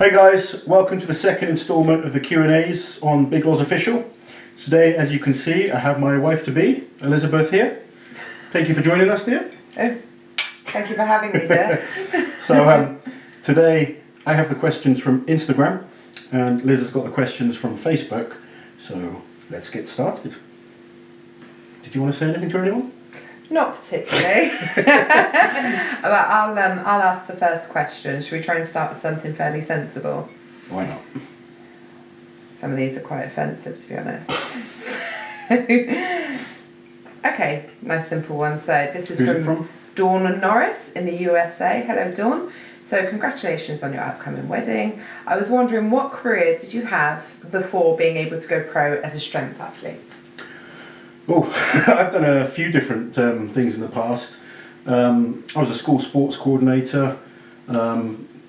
Hey guys, welcome to the second instalment of the Q&As on Big Loz Official. Today, as you can see, I have my wife-to-be, Elizabeth, here. Thank you for joining us, dear. Oh, thank you for having me, dear. So today I have the questions from Instagram and Liz has got the questions from Facebook. So let's get started. Did you want to say anything to anyone? Not particularly. But I'll ask the first question. Should we try and start with something fairly sensible? Why not? Some of these are quite offensive, to be honest. Okay, nice simple one. So this is from Dawn and Norris in the USA. Hello, Dawn. So congratulations on your upcoming wedding. I was wondering, what career did you have before being able to go pro as a strength athlete? Oh, I've done a few different things in the past. I was a school sports coordinator,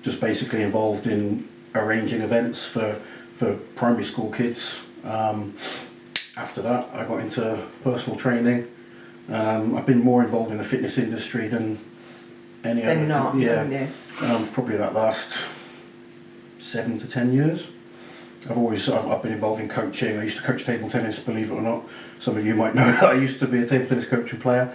just basically involved in arranging events for primary school kids. After that, I got into personal training. I've been more involved in the fitness industry than any other. Not, yeah. Probably that last 7 to 10 years. I've been involved in coaching. I used to coach table tennis, believe it or not. Some of you might know that I used to be a table tennis coach and player.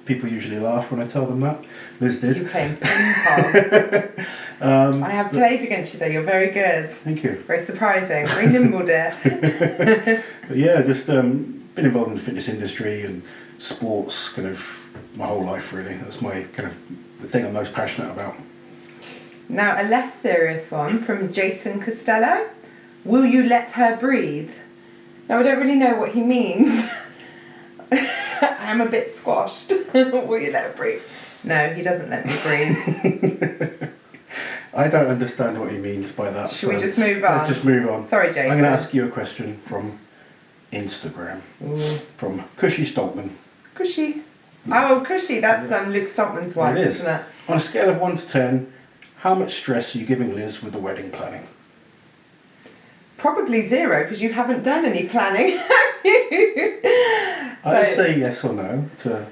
People usually laugh when I tell them that. Liz did. You're playing ping pong. I have played against you though, you're very good. Thank you. Very surprising, very nimble, dear. But yeah, just been involved in the fitness industry and sports kind of my whole life really. That's my kind of the thing I'm most passionate about. Now a less serious one from Jason Costello. Will you let her breathe? Now I don't really know what he means. I am a bit squashed. Will you let her breathe? No, he doesn't let me breathe. I don't understand what he means by that. Should we just move on? Let's just move on. Sorry, Jason. I'm going to ask you a question from Instagram. Ooh. From Cushy Stoltman. Cushy. Oh, Cushy. That's Luke Stockman's wife, isn't it? On a scale of 1 to 10, how much stress are you giving Liz with the wedding planning? Probably 0, because you haven't done any planning, have you? I would say yes or no to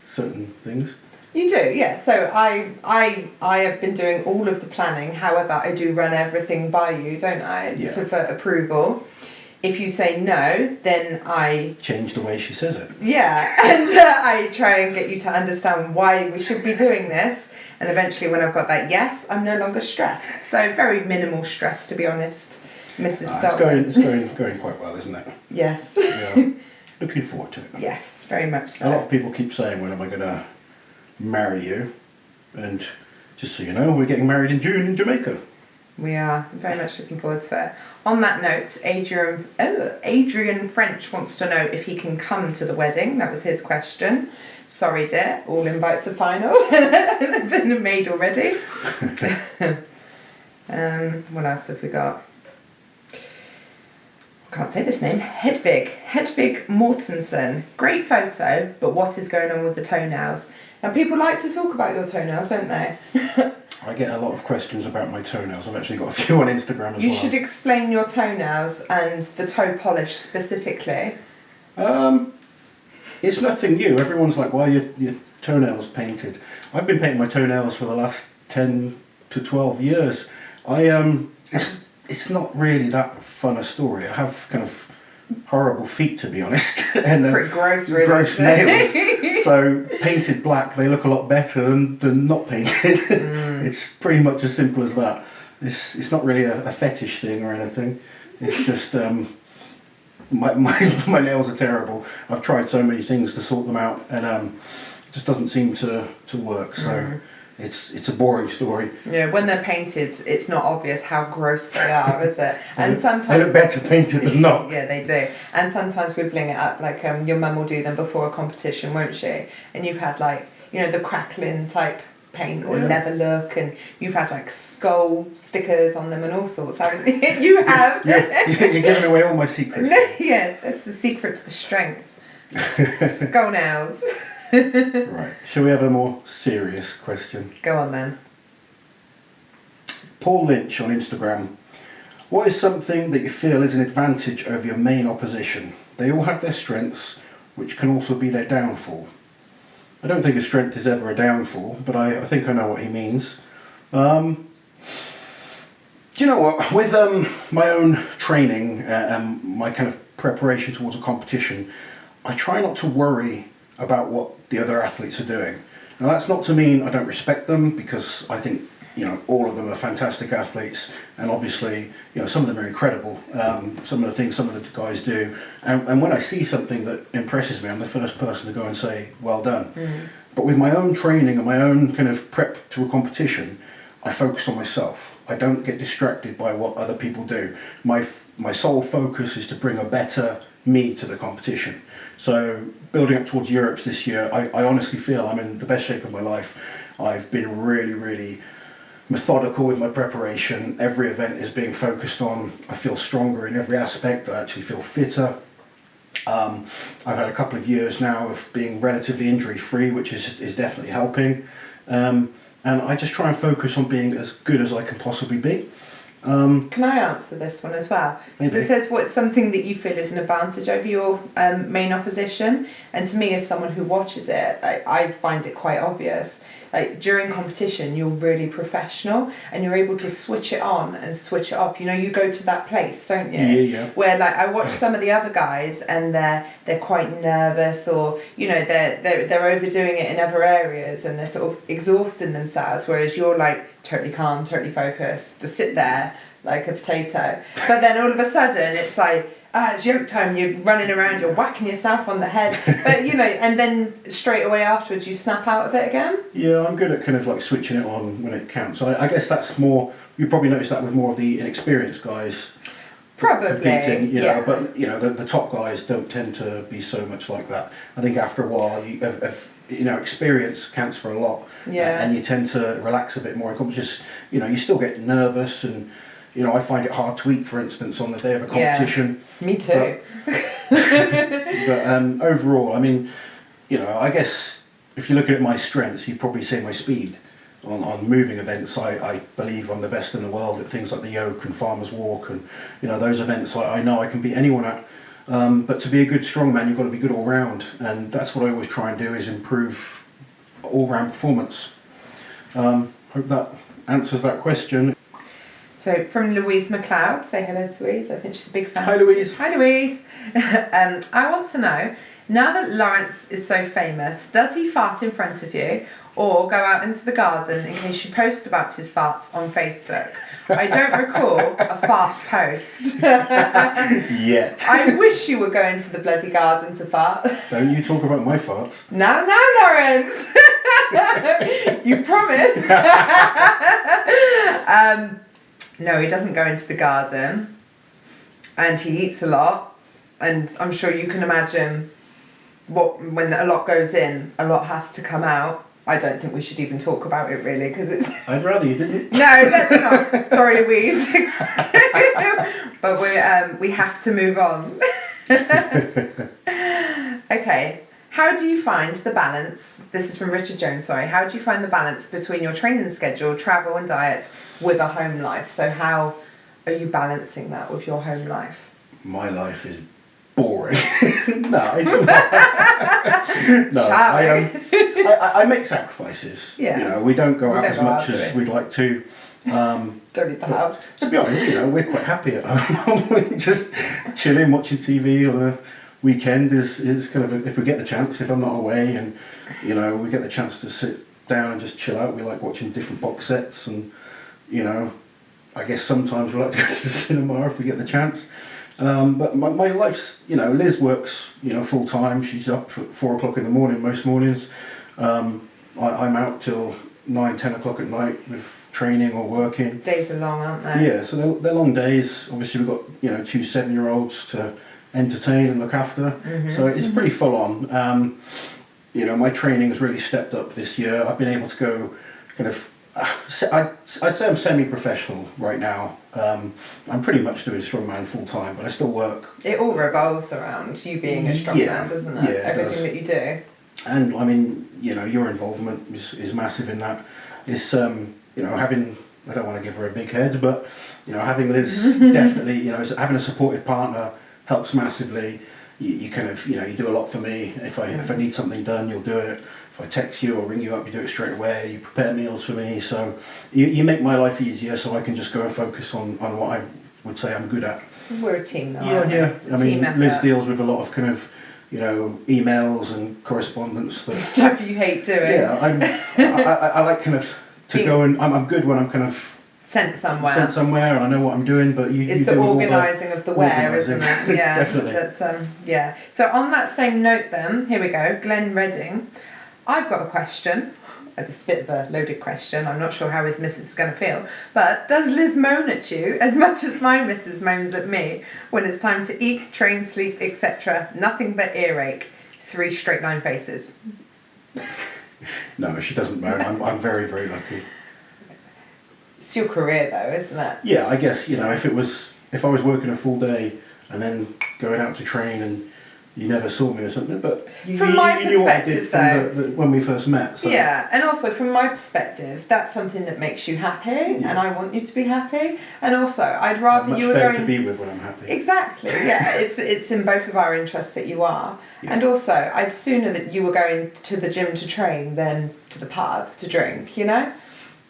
certain things. You do, yeah. So I have been doing all of the planning. However, I do run everything by you, don't I? Yeah. For approval. If you say no, then I change the way she says it. Yeah, and I try and get you to understand why we should be doing this. And eventually, when I've got that yes, I'm no longer stressed. So very minimal stress, to be honest, Mrs. Stoltman. It's going quite well, isn't it? Yes. Yeah. Looking forward to it. Yes, very much so. A lot of people keep saying, when am I going to marry you? And just so you know, we're getting married in June in Jamaica. We are very much looking forward to it. On that note, Adrian French wants to know if he can come to the wedding. That was his question. Sorry, dear, all invites are final. Been made already. What else have we got? I can't say this name. Hedvig Mortensen. Great photo, but what is going on with the toenails? Now, people like to talk about your toenails, don't they? I get a lot of questions about my toenails. I've actually got a few on Instagram as well. You should explain your toenails and the toe polish specifically. It's nothing new. Everyone's like, why are your toenails painted? I've been painting my toenails for the last 10 to 12 years. It's not really that fun a story. I have kind of horrible feet, to be honest. And pretty gross, really. Gross nails. So painted black, they look a lot better than not painted. It's pretty much as simple as that. It's not really a fetish thing or anything. It's just my nails are terrible. I've tried so many things to sort them out, and it just doesn't seem to work. So. It's a boring story. Yeah, when they're painted, it's not obvious how gross they are, is it? And sometimes they look better painted than not. Yeah, they do. And sometimes we bling it up, like your mum will do them before a competition, won't she? And you've had the crackling type paint or leather look, and you've had skull stickers on them and all sorts, haven't you? You have. You're giving away all my secrets. Yeah, that's the secret to the strength. Skull nails. Right, shall we have a more serious question? Go on then. Paul Lynch on Instagram. What is something that you feel is an advantage over your main opposition? They all have their strengths, which can also be their downfall. I don't think a strength is ever a downfall, but I think I know what he means. Do you know what? With my own training and my kind of preparation towards a competition, I try not to worry about what the other athletes are doing. Now that's not to mean I don't respect them, because I think, you know, all of them are fantastic athletes, and obviously, you know, some of them are incredible. Some of the things some of the guys do, and when I see something that impresses me, I'm the first person to go and say, well done. But with my own training and my own kind of prep to a competition, I focus on myself. I don't get distracted by what other people do. My sole focus is to bring a better me to the competition. So building up towards Europes this year, I honestly feel I'm in the best shape of my life. I've been really, really methodical with my preparation. Every event is being focused on. I feel stronger in every aspect. I actually feel fitter. I've had a couple of years now of being relatively injury free, which is definitely helping. And I just try and focus on being as good as I can possibly be. Can I answer this one as well? Because it says what's something that you feel is an advantage over your main opposition, and to me, as someone who watches it, I find it quite obvious. Like during competition, you're really professional and you're able to switch it on and switch it off. You know, you go to that place, don't you? Yeah. Where like I watch some of the other guys and they're quite nervous, or you know they're overdoing it in other areas and they're sort of exhausting themselves. Whereas you're like totally calm, totally focused, just sit there like a potato. But then all of a sudden it's like, it's yoke time, you're running around, you're whacking yourself on the head. But, you know, and then straight away afterwards you snap out of it again. Yeah, I'm good at kind of like switching it on when it counts. I guess that's more, you probably notice that with more of the inexperienced guys. Probably, competing, you know, yeah. But, you know, the top guys don't tend to be so much like that. I think after a while, you know, experience counts for a lot. Yeah. And you tend to relax a bit more. Just, you know, you still get nervous, and you know, I find it hard to eat, for instance, on the day of a competition. Yeah, me too. But overall, I mean, you know, I guess if you're looking at my strengths, you'd probably say my speed. On moving events, I believe I'm the best in the world at things like the yoke and farmer's walk, and you know, those events I know I can beat anyone at. But to be a good strongman, you've got to be good all round, and that's what I always try and do, is improve all round performance. Hope that answers that question. So from Louise McLeod, say hello to Louise, I think she's a big fan. Hi Louise. Hi Louise. I want to know, now that Laurence is so famous, does he fart in front of you or go out into the garden in case you post about his farts on Facebook? I don't recall a fart post. Yet. I wish you were going to the bloody garden to fart. Don't you talk about my farts. Now, Laurence. You promised. No, he doesn't go into the garden, and he eats a lot, and I'm sure you can imagine when a lot goes in, a lot has to come out. I don't think we should even talk about it really, because it's... I'd rather you didn't. No, let's not. Sorry, Louise. But we have to move on. Okay. How do you find the balance, this is from Richard Jones, sorry, how do you find the balance between your training schedule, travel and diet with a home life? So how are you balancing that with your home life? My life is boring. No, it's not. No, I make sacrifices. Yeah. You know, we don't go out as much as we'd like to. Don't leave the house. To be honest, you know, we're quite happy at home. We're just chilling, watching TV on a weekend is kind of, if we get the chance, if I'm not away, and you know, we get the chance to sit down and just chill out. We like watching different box sets, and you know, I guess sometimes we like to go to the cinema if we get the chance. But my life's, you know, Liz works, you know, full time. She's up at 4 o'clock in the morning most mornings. I'm out till 9, 10 o'clock at night with training or working. Days are long, aren't they? Yeah, so they're long days. Obviously we've got, you know, 2 7-year-olds to entertain and look after. Mm-hmm. So it's pretty full on. You know, my training has really stepped up this year. I've been able to go kind of, I'd say I'm semi-professional right now. I'm pretty much doing strongman full time, but I still work. It all revolves around you being a strongman, doesn't it? Yeah, everything that you do. And I mean, you know, your involvement is massive in that. It's you know, having, I don't want to give her a big head, but you know, having Liz definitely, you know, having a supportive partner helps massively. You kind of, you know, you do a lot for me. If I need something done, you'll do it. if I text you or ring you up, you do it straight away. You prepare meals for me, so you make my life easier, so I can just go and focus on what I would say I'm good at. We're a team though, Yeah, aren't we? yeah. It's a I mean, team effort. Liz deals with a lot of kind of, you know, emails and correspondence. That, Stuff you hate doing. yeah, I like kind of to go and I'm good when I'm kind of sent somewhere and I know what I'm doing. But you it's you the deal with all organising of the where, organising. isn't it? Yeah, Definitely. That's yeah. So on that same note, then here we go. Glenn Redding, I've got a question. It's a bit of a loaded question. I'm not sure how his missus is going to feel. But does Liz moan at you as much as my missus moans at me when it's time to eat, train, sleep, etc.? Nothing but earache. 3 straight line faces. No, she doesn't moan. I'm very, very lucky. It's your career though, isn't it? Yeah, I guess, you know, if I was working a full day and then going out to train and you never saw me or something, but you From my knew what I did perspective, from when we first met. So. Yeah, and also from my perspective, that's something that makes you happy, and I want you to be happy. And also, I'd rather much you were better going to be with when I'm happy. Exactly. Yeah, it's in both of our interests that you are. Yeah. And also, I'd sooner that you were going to the gym to train than to the pub to drink. You know,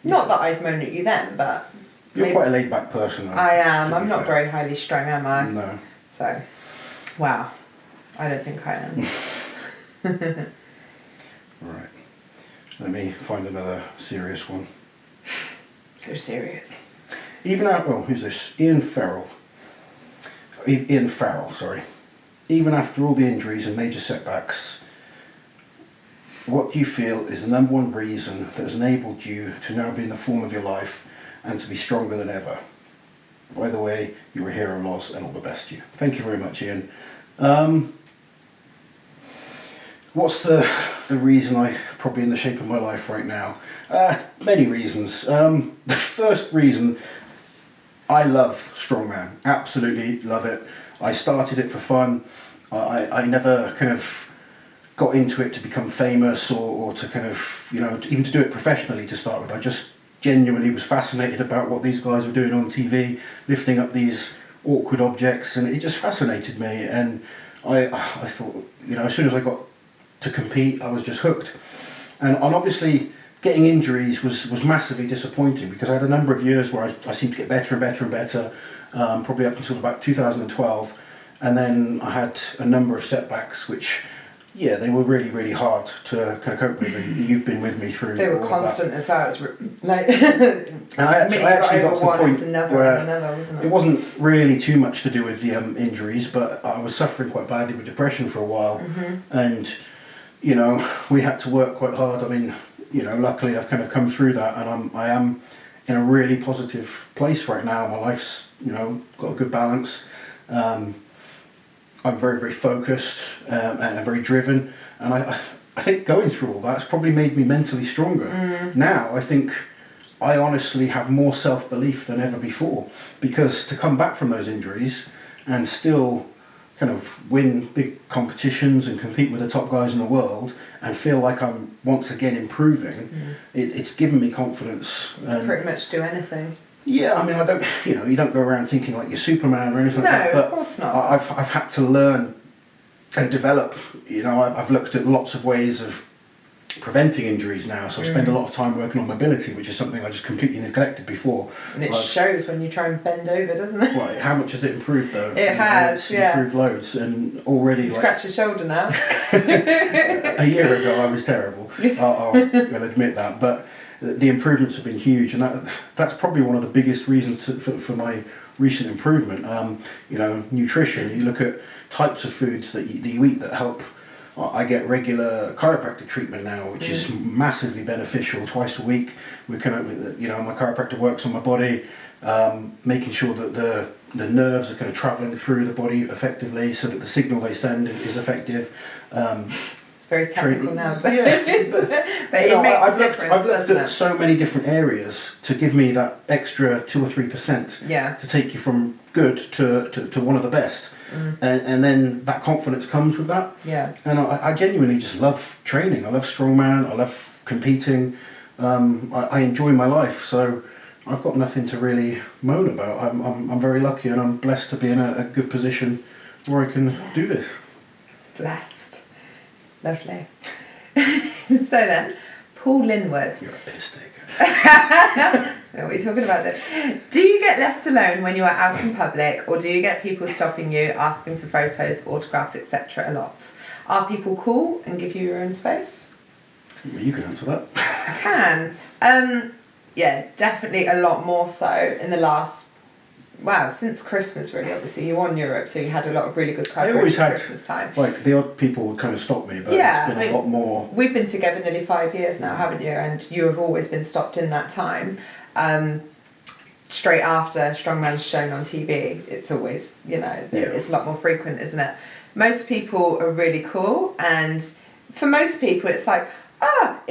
not that I'd moan at you then, but You're quite a laid back person. I am. I'm not fair. very highly strung, am I? No. So, wow. I don't think I am. Right. Let me find another serious one. So serious. Who's this? Ian Farrell, sorry. Even after all the injuries and major setbacks, what do you feel is the number one reason that has enabled you to now be in the form of your life and to be stronger than ever? By the way, you're a hero, Loz, and all the best to you. Thank you very much, Ian. What's the reason I'm probably in the shape of my life right now? Many reasons. The first reason, I love Strongman. Absolutely love it. I started it for fun. I never kind of got into it to become famous or to kind of, you know, even to do it professionally to start with. I just genuinely was fascinated about what these guys were doing on TV, lifting up these awkward objects, and it just fascinated me. And I thought, you know, as soon as I got to compete, I was just hooked. And obviously getting injuries was massively disappointing because I had a number of years where I seemed to get better and better and better, probably up until about 2012. And then I had a number of setbacks which, yeah, they were really, really hard to kind of cope with, and you've been with me through. They were all constant as well. It's like, and I actually got to the point where wasn't it wasn't really too much to do with the injuries, but I was suffering quite badly with depression for a while, and you know, we had to work quite hard. I mean, you know, luckily I've kind of come through that, and I am in a really positive place right now. My life's, you know, got a good balance. I'm very, very focused and very driven, and I think going through all that's probably made me mentally stronger. Now I think I honestly have more self-belief than ever before, because to come back from those injuries and still kind of win big competitions and compete with the top guys in the world and feel like I'm once again improving, it's given me confidence. Pretty much do anything. Yeah, I mean, I don't, you know, you don't go around thinking like you're Superman or anything like that. No, But of course not. I've had to learn and develop. You know, I've looked at lots of ways of preventing injuries now. So I spend a lot of time working on mobility, which is something I just completely neglected before. And it shows when you try and bend over, doesn't it? Well, how much has it improved though? It has, it's yeah. improved loads, and already Scratch your shoulder now. a year ago I was terrible. I'll admit that, but the improvements have been huge, and that's probably one of the biggest reasons for my recent improvement. You know, nutrition. You look at types of foods that you eat that help. I get regular chiropractic treatment now, which is massively beneficial. Twice a week, we can, you know, my chiropractor works on my body, making sure that the nerves are kind of travelling through the body effectively, so that the signal they send is effective. It's very technical now, but it makes a difference. I've looked at so many different areas to give me that extra 2 or 3%. Yeah. To take you from good to one of the best. And then that confidence comes with that. Yeah. And I genuinely just love training. I love strongman. I love competing. I enjoy my life. So I've got nothing to really moan about. I'm very lucky, and I'm blessed to be in a good position where I can do this. Blessed. Lovely. So then, Paul Linwood. You're a piss taker. What are you talking about? Then? Do you get left alone when you are out in public, or do you get people stopping you, asking for photos, autographs, etc. a lot? Are people cool and give you your own space? Well, you can answer that. I can. Yeah, definitely a lot more so in the last, since Christmas really. Obviously, you were in Europe, so you had a lot of really good I coverage always at had, Christmas time. like, the odd people would kind of stop me, but Yeah, it's been a lot more. We've been together nearly 5 years now, haven't you? And you have always been stopped in that time. Straight after Strongman's shown on TV, it's always, it's a lot more frequent, isn't it? Most people are really cool, and for most people it's like, well,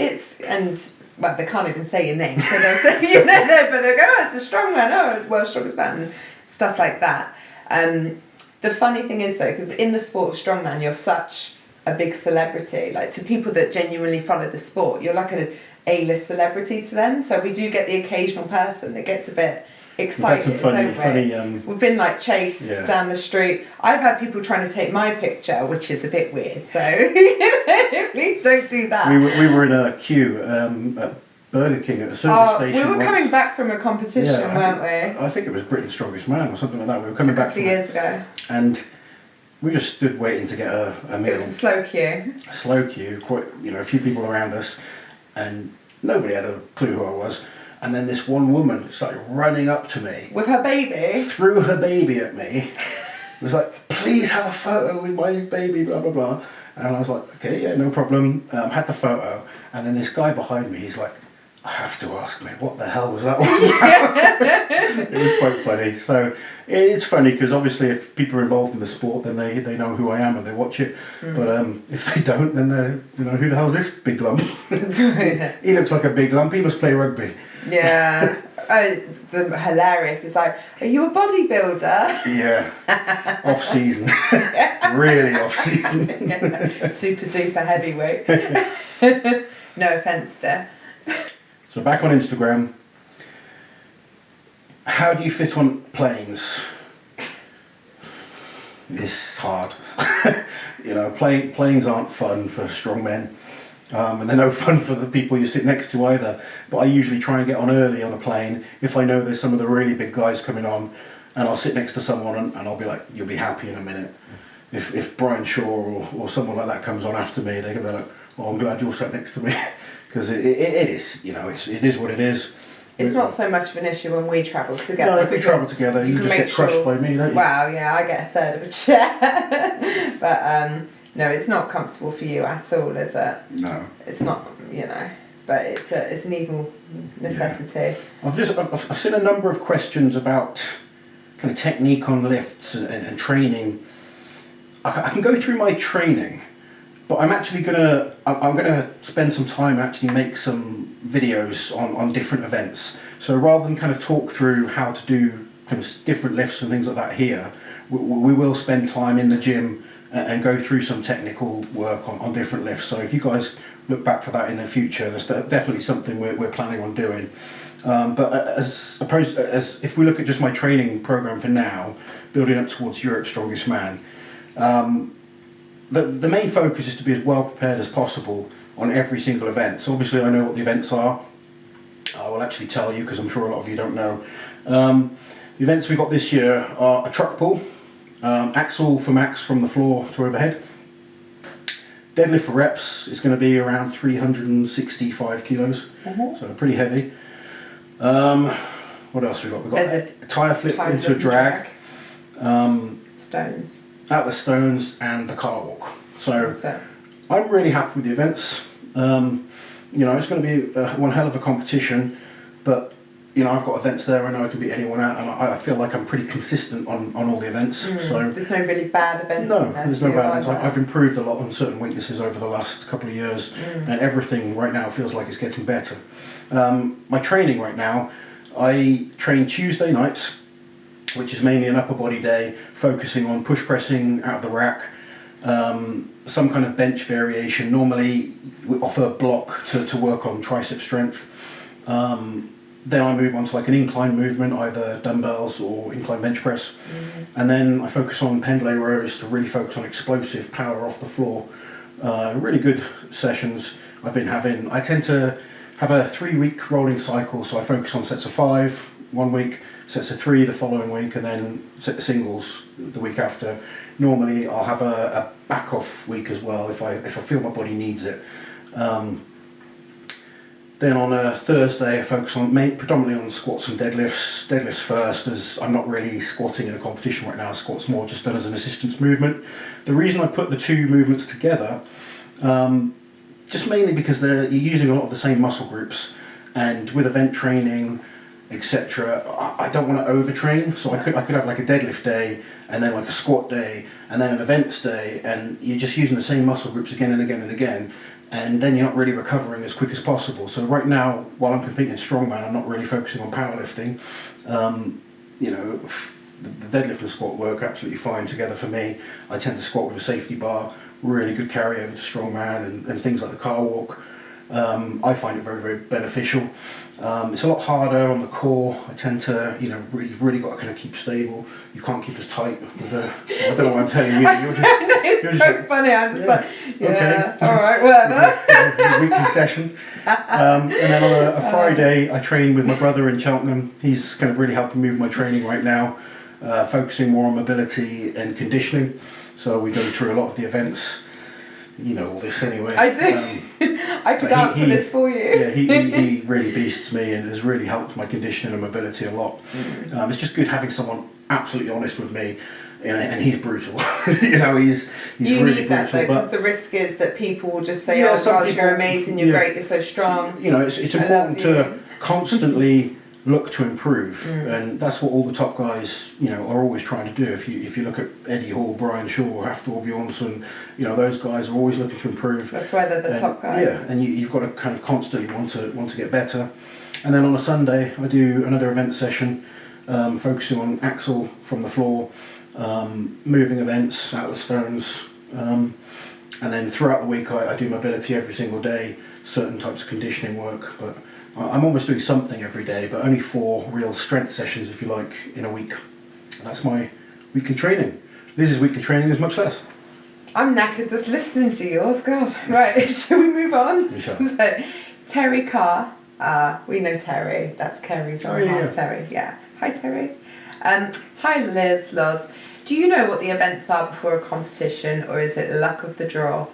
they can't even say your name, so they'll say, but they'll go, oh, it's a strongman, oh, it's world's strongest man, and stuff like that. The funny thing is though, because in the sport of strongman, you're such a big celebrity, like to people that genuinely follow the sport, you're like an A-list celebrity to them, so we do get the occasional person that gets a bit excited, don't we? We've been like chased down the street. I've had people trying to take my picture, which is a bit weird, so please don't do that. We were in a queue at Burger King at a service station. We were coming back from a competition, weren't we? I think it was Britain's Strongest Man or something like that. We were coming back a few years ago. And we just stood waiting to get a meal. It was a slow queue. A slow queue, quite, a few people around us, and nobody had a clue who I was. And then this one woman started running up to me. With her baby? Threw her baby at me. It was like, please have a photo with my baby, blah, blah, blah. And I was like, okay, yeah, no problem. Had the photo. And then this guy behind me, he's like, I have to ask, mate, what the hell was that one? It was quite funny. So it's funny because obviously if people are involved in the sport, then they know who I am and they watch it. But if they don't, then they're, who the hell is this big lump? He looks like a big lump. He must play rugby. Yeah. The hilarious. It's like, are you a bodybuilder? Yeah. Off season. Really off season. Super duper heavyweight. No offence, dear. So back on Instagram, how do you fit on planes? It's hard. Planes aren't fun for strong men, and they're no fun for the people you sit next to either. But I usually try and get on early on a plane if I know there's some of the really big guys coming on, and I'll sit next to someone and I'll be like, you'll be happy in a minute. If Brian Shaw or someone like that comes on after me, they're gonna be like, oh, I'm glad you're sat next to me. Because it is, it is what it is. It's not so much of an issue when we travel together. No, if we travel together, you just get crushed by me, don't you? Wow, yeah, I get a third of a chair. But no, it's not comfortable for you at all, is it? No. It's not, but it's an evil necessity. Yeah. I've seen a number of questions about kind of technique on lifts and training. I can go through my training. But I'm actually I'm gonna spend some time and actually make some videos on different events. So rather than kind of talk through how to do kind of different lifts and things like that here, we will spend time in the gym and go through some technical work on different lifts. So if you guys look back for that in the future, there's definitely something we're planning on doing. But as if we look at just my training program for now, building up towards Europe's Strongest Man. The main focus is to be as well prepared as possible on every single event. So obviously I know what the events are. I will actually tell you because I'm sure a lot of you don't know. The events we've got this year are a truck pull, axle for max from the floor to overhead. Deadlift for reps is going to be around 365 kilos, so pretty heavy. What else we got? We've got a tyre flip into a drag. Stones. Out the stones and the car walk. So I'm really happy with the events. It's going to be one hell of a competition, but I've got events there I know I can beat anyone out, and I feel like I'm pretty consistent on all the events. So there's no really bad events. No, there's no bad events. I've improved a lot on certain weaknesses over the last couple of years, and everything right now feels like it's getting better. My training right now, I train Tuesday nights, which is mainly an upper body day, focusing on push pressing out of the rack, some kind of bench variation. Normally we offer a block to work on tricep strength. Then I move on to like an incline movement, either dumbbells or incline bench press. And then I focus on pendlay rows to really focus on explosive power off the floor. Really good sessions I've been having. I tend to have a 3-week rolling cycle, so I focus on sets of 5 one week, sets of 3 the following week, and then set of singles the week after. Normally I'll have a back off week as well if I feel my body needs it. Then on a Thursday I focus on predominantly on squats and deadlifts. Deadlifts first, as I'm not really squatting in a competition right now. Squats more just done as an assistance movement. The reason I put the two movements together, just mainly because you're using a lot of the same muscle groups, and with event training, etc., I don't want to overtrain. So I could have like a deadlift day, and then like a squat day, and then an events day, and you're just using the same muscle groups again and again and again, and then you're not really recovering as quick as possible. So right now, while I'm competing in strongman, I'm not really focusing on powerlifting. You know, the deadlift and squat work absolutely fine together for me. I tend to squat with a safety bar, really good carryover to strongman, and things like the car walk. I find it very, very beneficial. It's a lot harder on the core. I tend to, you've really got to kind of keep stable. You can't keep as tight with I don't know what I'm telling you. It's so funny. I'm just okay. All right, whatever. Weekly session. And then on a Friday, I train with my brother in Cheltenham. He's kind of really helping me with my training right now, focusing more on mobility and conditioning. So we go through a lot of the events. You know all this anyway. I do. I could answer this for you. Yeah, he really beasts me and has really helped my conditioning and mobility a lot. It's just good having someone absolutely honest with me, and he's brutal. He's you really need that brutal, though, because the risk is that people will just say, "Oh some gosh, people, you're amazing, you're great, you're so strong." It's important to constantly look to improve, and that's what all the top guys are always trying to do. If you look at Eddie Hall, Brian Shaw, Hafthor Bjornsson, those guys are always looking to improve. That's why they're the top guys. Yeah, and you've got to kind of constantly want to get better. And then on a Sunday I do another event session, focusing on axle from the floor, moving events, outlet stones, and then throughout the week I do mobility every single day, certain types of conditioning work, but I'm almost doing something every day, but only 4 real strength sessions, if you like, in a week. That's my weekly training. Liz's weekly training is much less. I'm knackered just listening to yours, God. Right, shall we move on? We shall. So, Terry Carr, we know Terry, that's Kerry's on half Terry, yeah. Hi Terry. Hi Liz, Loz. Do you know what the events are before a competition, or is it luck of the draw?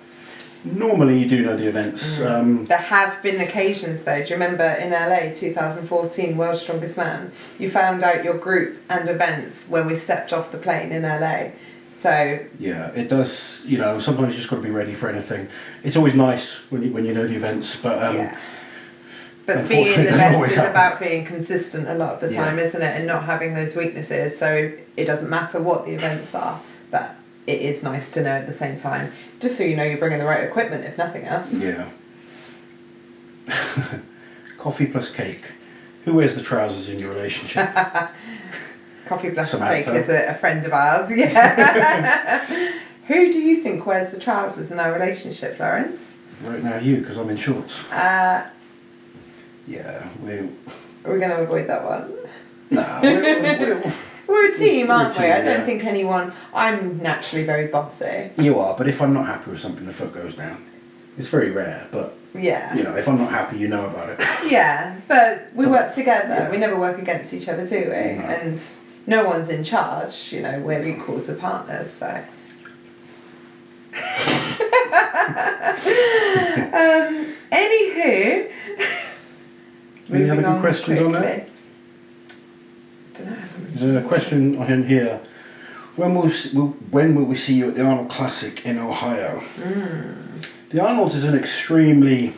Normally you do know the events. There have been occasions though. Do you remember in LA 2014 World's Strongest Man? You found out your group and events when we stepped off the plane in LA. So yeah, it does. Sometimes you just got to be ready for anything. It's always nice when you know the events, but yeah. But being the best is about being consistent a lot of the time, isn't it? And not having those weaknesses. So it doesn't matter what the events are, but it is nice to know at the same time, just so you know you're bringing the right equipment, if nothing else. Yeah. Coffee plus cake. Who wears the trousers in your relationship? Coffee plus Samantha. cake is a friend of ours, yeah. Who do you think wears the trousers in our relationship, Laurence? Right now you, because I'm in shorts. Yeah, we're going to avoid that one. Nah, we're a team, aren't we? I don't yeah. think anyone... I'm naturally very bossy. You are, but if I'm not happy with something, the foot goes down. It's very rare, but... Yeah. If I'm not happy, you know about it. Yeah, but we work together. Yeah. We never work against each other, do we? No. And no one's in charge. We're equals with partners, so... Anywho... Any other good questions on that? Don't know. There's a question on here. When will we see you at the Arnold Classic in Ohio? The Arnold is an extremely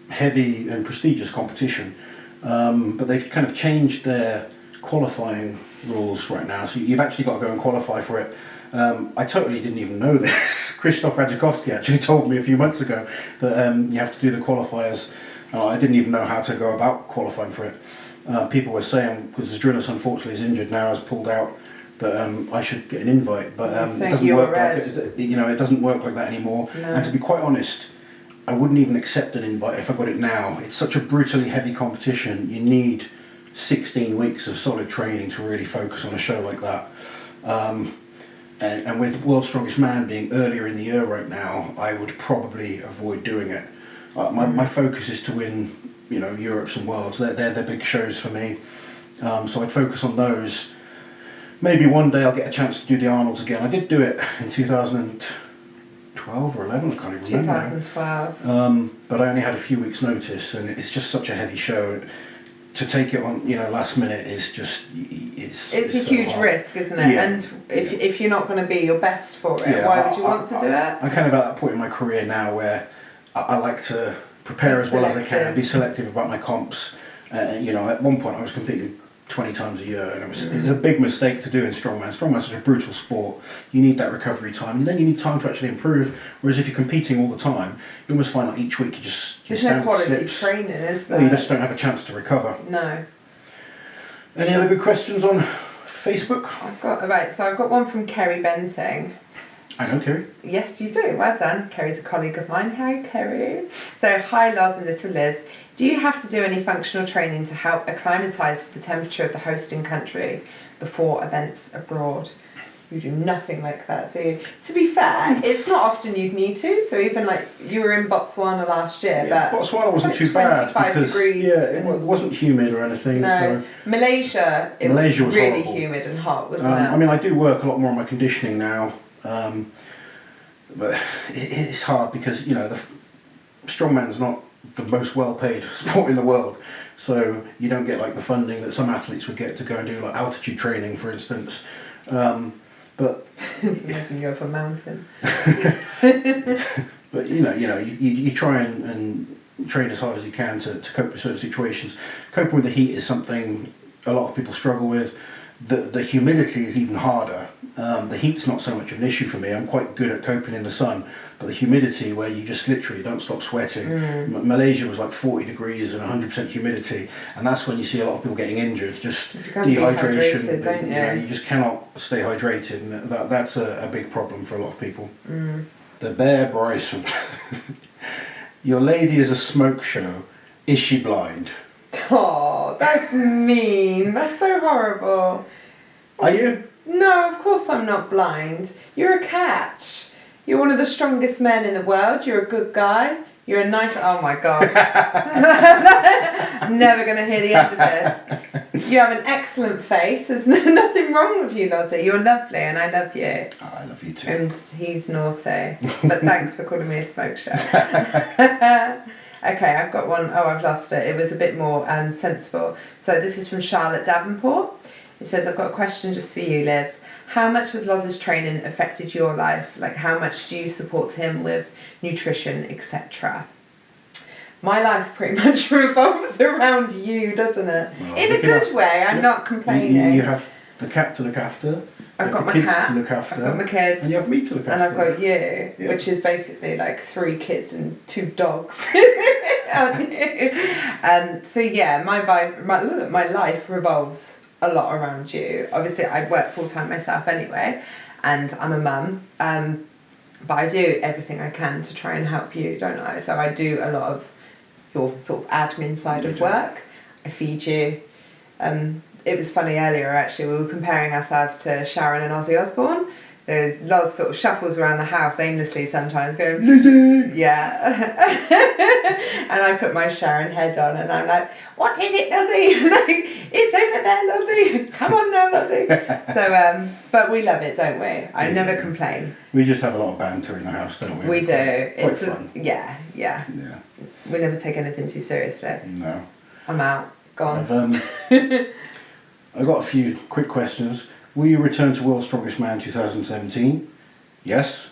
heavy and prestigious competition, but they've kind of changed their qualifying rules right now, so you've actually got to go and qualify for it. I totally didn't even know this. Krzysztof Radzikowski actually told me a few months ago that you have to do the qualifiers. I didn't even know how to go about qualifying for it. People were saying, because Zdrulis unfortunately is injured now, has pulled out, that I should get an invite, but it doesn't work it doesn't work like that anymore. No. And to be quite honest, I wouldn't even accept an invite if I got it now. It's such a brutally heavy competition. You need 16 weeks of solid training to really focus on a show like that. and with World's Strongest Man being earlier in the year right now, I would probably avoid doing it. My focus is to win, Europes and Worlds. They're the big shows for me. So I'd focus on those. Maybe one day I'll get a chance to do the Arnolds again. I did do it in 2012 or 11, I can't even remember. 2012. But I only had a few weeks' notice, and it's just such a heavy show. To take it on, last minute is just it's a so huge hard. risk, isn't it? Yeah. And if you're not going to be your best for it, why would you want to do it? I'm kind of at that point in my career now where I like to prepare as well as I can, be selective about my comps. At one point I was competing 20 times a year, and it was a big mistake to do in strongman. Strongman's such a brutal sport. You need that recovery time, and then you need time to actually improve. Whereas if you're competing all the time, you almost find like each week there's no quality training, is there? Well, you just don't have a chance to recover. No. Any other good questions on Facebook? I've got one from Kerry Benting. I know Kerry. Yes, you do. Well done. Kerry's a colleague of mine. Hi, Kerry. So, hi, Loz and little Liz. Do you have to do any functional training to help acclimatise to the temperature of the hosting country before events abroad? You do nothing like that, do you? To be fair, it's not often you'd need to. So even like you were in Botswana last year, but Botswana wasn't too bad. 25 degrees. Yeah, it wasn't humid or anything. No, So. Malaysia was really horrible. humid and hot, wasn't it? I mean, I do work a lot more on my conditioning now, but it's hard because the strongman's not the most well-paid sport in the world, so you don't get like the funding that some athletes would get to go and do like altitude training, for instance. But imagine you up a mountain. But you try and train as hard as you can to cope with certain situations. Coping with the heat is something a lot of people struggle with. The humidity is even harder. The heat's not so much of an issue for me. I'm quite good at coping in the sun, but the humidity, where you just literally don't stop sweating. Malaysia was like 40 degrees and 100% humidity, and that's when you see a lot of people getting injured. Just dehydration. Don't you? You just cannot stay hydrated, and that's a big problem for a lot of people. The Bear Bryson. Your lady is a smoke show. Is she blind? Oh, that's mean. That's so horrible. Are you? No, of course I'm not blind. You're a catch. You're one of the strongest men in the world. You're a good guy. You're a nice... Oh my God. I'm never going to hear the end of this. You have an excellent face. There's nothing wrong with you, Lozzie. You're lovely and I love you. Oh, I love you too. And he's naughty. But thanks for calling me a smoke show. Okay, I've got one. Oh, I've lost it. It was a bit more sensible. So this is from Charlotte Davenport. It says, I've got a question just for you, Liz. How much has Loz's training affected your life? Like, how much do you support him with nutrition, etc.? My life pretty much revolves around you, doesn't it? Well, in a good way. I'm not complaining. You have the cat to look after. I've got my kids cat, to look after. I've got my kids. And you have me to look after. And I've got you, Yeah. which is basically like 3 kids and 2 dogs. So yeah, my life revolves a lot around you. Obviously I work full time myself anyway, and I'm a mum, but I do everything I can to try and help you, don't I? So I do a lot of your sort of admin side of work. I feed you. It was funny earlier actually, we were comparing ourselves to Sharon and Ozzy Osbourne. Loz sort of shuffles around the house aimlessly sometimes going, Lizzie! Yeah. And I put my Sharon head on and I'm like, what is it, Lozzie? Like, it's over there, Lozzie. Come on now, Lozzie. So, but we love it, don't we? I never complain. We just have a lot of banter in the house, don't we? We do. It's fun. Yeah. We never take anything too seriously. No. I'm out. Go on. I've got a few quick questions. Will you return to World's Strongest Man 2017? Yes.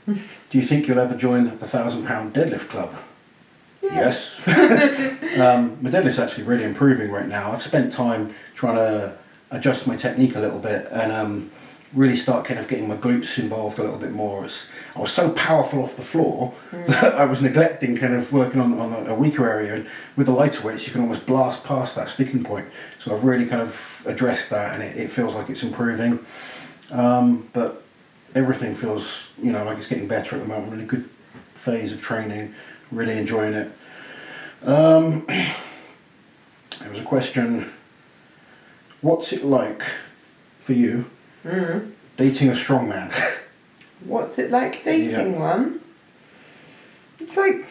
Do you think you'll ever join the 1,000-pound deadlift club? Yes. My deadlift's actually really improving right now. I've spent time trying to adjust my technique a little bit and really start kind of getting my glutes involved a little bit more. I was so powerful off the floor that I was neglecting kind of working on a weaker area, and with the lighter weights you can almost blast past that sticking point. So I've really kind of addressed that, and it feels like it's improving. But everything feels, like it's getting better at the moment. Really good phase of training, really enjoying it. There was a question, what's it like for you Dating a strongman. What's it like dating one? It's like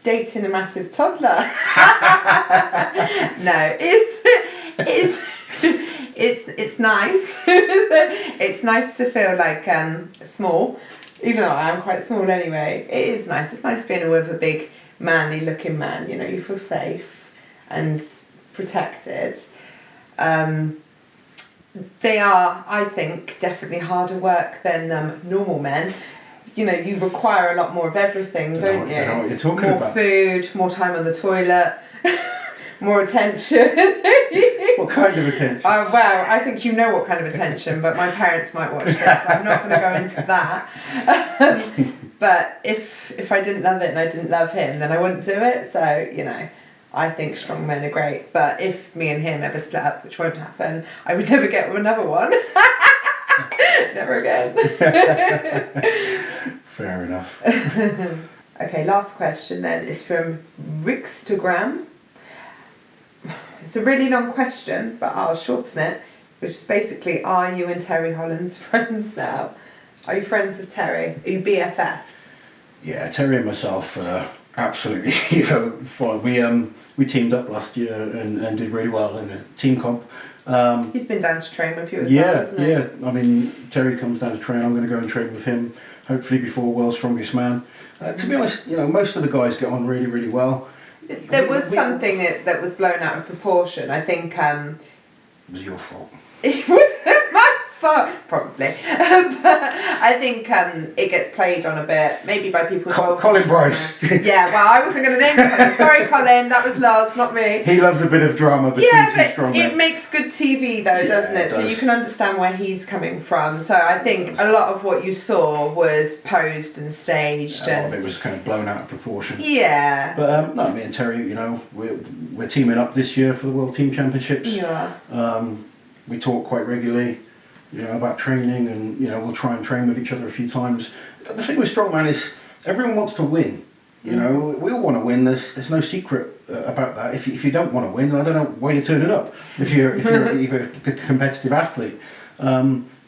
dating a massive toddler. No, it's nice. It's nice to feel like small, even though I am quite small anyway. It is nice. It's nice being with a big, manly looking man. You know, you feel safe and protected. They are, I think, definitely harder work than normal men. You know, you require a lot more of everything, don't you? I don't know what you're talking more about. Food, more time on the toilet, more attention. What kind of attention? Well, I think you know what kind of attention, but my parents might watch this, so I'm not going to go into that. But if I didn't love it and I didn't love him, then I wouldn't do it. So, you know, I think strong men are great. But if me and him ever split up, which won't happen, I would never get another one. Never again. Fair enough. Okay, last question then is from Rickstagram. It's a really long question, but I'll shorten it, which is basically, are you and Terry Holland's friends now? Are you friends with Terry? Are you BFFs? Yeah, Terry and myself, absolutely, fine. We teamed up last year and did really well in the team comp. He's been down to train with you as well, hasn't he? Yeah. I mean, Terry comes down to train. I'm going to go and train with him, hopefully before World's Strongest Man. To be honest, most of the guys get on really, really well. There was something that was blown out of proportion. I think it was your fault. it wasn't my fault, probably. But I think it gets played on a bit, maybe by people. Colin Bryce. Yeah, well, I wasn't going to name Colin. Sorry, Colin, that was Loz, not me. He loves a bit of drama between two strong men. It makes good TV though, doesn't it? So you can understand where he's coming from. So I think a lot of what you saw was posed and staged. A lot of it was kind of blown out of proportion. Yeah. But no, me and Terry, we're teaming up this year for the World Team Championships. Yeah. We talk quite regularly, about training, and we'll try and train with each other a few times. But the thing with strongman is everyone wants to win. We all want to win. There's no secret about that. If you don't want to win, I don't know why you're turning up. If you're either a competitive athlete.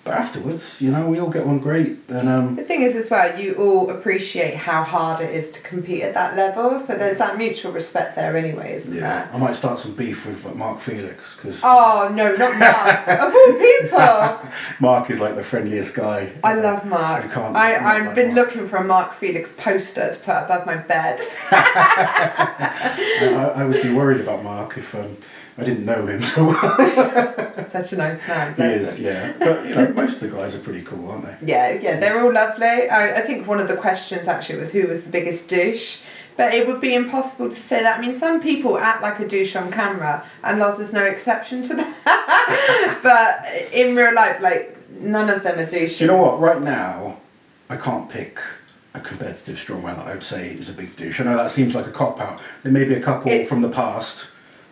But afterwards, we all get on great. And the thing is as well, you all appreciate how hard it is to compete at that level. So there's that mutual respect there anyway, isn't there? I might start some beef with Mark Felix. Cause oh, no, not Mark. Of all people. Mark is like the friendliest guy. I love Mark. I've been looking for a Mark Felix poster to put above my bed. I would be worried about Mark if I didn't know him so well. Such a nice man. He is, yeah. But most of the guys are pretty cool, aren't they? Yeah, they're all lovely. I think one of the questions actually was who was the biggest douche. But it would be impossible to say that. I mean, some people act like a douche on camera, and Loz is no exception to that. But in real life, none of them are douches. Do you know what? Right now, I can't pick a competitive strongman that I would say is a big douche. I know that seems like a cop-out. There may be a couple from the past.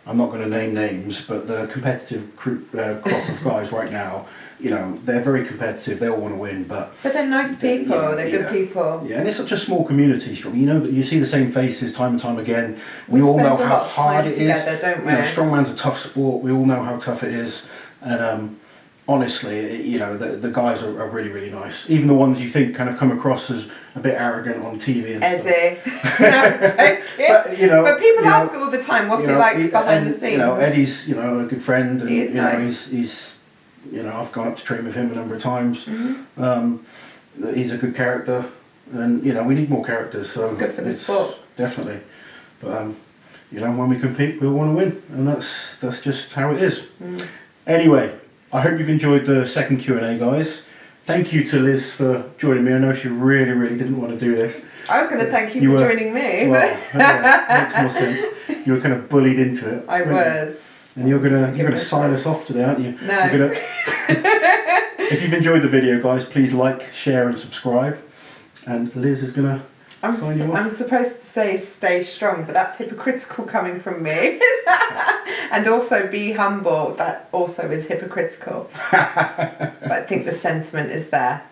I'm not going to name names, but the competitive crop of guys right now, they're very competitive. They all want to win, but they're nice people. They're good people. Yeah, and it's such a small community. That you see the same faces time and time again. We all know how hard it is. Don't we? Strongman's a tough sport. We all know how tough it is, and honestly, the guys are really, really nice. Even the ones you think kind of come across as a bit arrogant on TV and Eddie. stuff. No, I'm joking. But people ask all the time, what's he like behind the scenes? Eddie's, a good friend, and he is nice. he's I've gone up to train with him a number of times. Mm-hmm. He's a good character, and we need more characters. So it's good for the sport. Definitely. But when we compete, we all want to win, and that's just how it is. Mm. Anyway, I hope you've enjoyed the second Q&A, guys. Thank you to Liz for joining me. I know she really, really didn't want to do this. I was going to thank you for joining me. Well, makes more sense. You were kind of bullied into it. I was. And you're gonna sign us off today, aren't you? No. If you've enjoyed the video, guys, please like, share, and subscribe. And Liz is gonna sign you off. I'm supposed to say stay strong, but that's hypocritical coming from me. And also be humble. That also is hypocritical. But I think the sentiment is there.